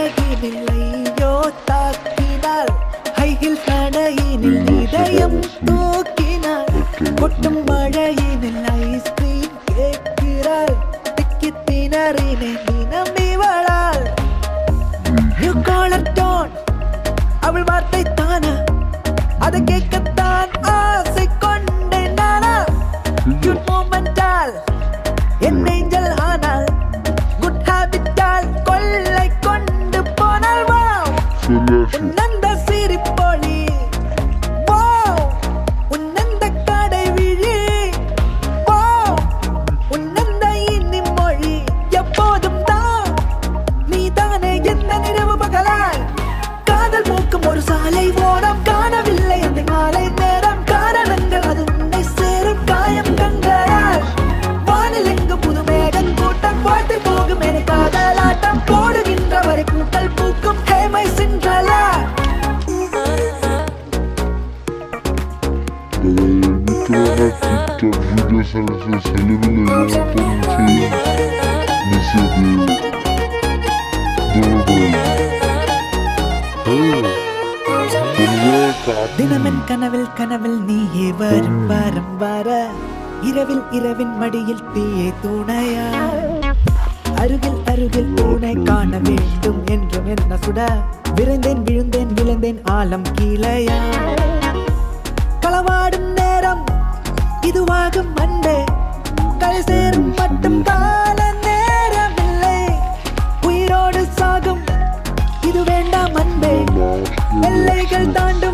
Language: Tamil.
கழகினில்லையோ தாக்கினாள் ஹைகில் கடையினில் இதயம் தூக்கினாள் கொட்டும் மழையினில் ஐஸ்கிரீம் கேட்கிறாள் திக்கி திணறினே தினம் இவளால் You call her tone அவள் வார்த்தை தானா அதை கேட்கத்தான் ஆசை கொண்டேன் நானா Good momental என் ஏஞ்சல் ஆனால் குட் ஹேபிட்டால் கொள்ளை கொண்டு போனால் வாவ் உன்னந்த சிரிப்பொழி வாவ் உன்னந்த கடை விழி வாவ் உன்னந்த இனி மொழி எப்போதும் தான் நீதானே எந்த நிறவு பகலாய் காதல் மூக்கும் ஒரு சாலை ஓரம் காணவில்லை அந்த மாலை நேரம் காரணங்கள் அது உன்னை சேரும் காயம் கண்களால் வானில் எங்கு புது மேகம் கூட்டம் வாழ்த்து போகும் என காதலாட்டம் போடுகின்ற வரை கூட்டல் பூக்கும் ஹேமை சென்றலா தினமென் கனவில் கனவில் நீயே வரும் வாரம் வார இரவில் இரவின் மடியில் தீயே துணையா அருகில் அருகில் துணை காண வேண்டும் என்றும் என்ன சுட விரைந்தேன் விழுந்தேன் விழுந்தேன் ஆழம் கீழையா களவாடும் நேரம் இதுவாகும் அண்டே கரை சேரும் மட்டும் கால நேரமில்லை உயிரோடு சாகும் இது வேண்டாம் அன்பே எல்லைகள் தாண்டும்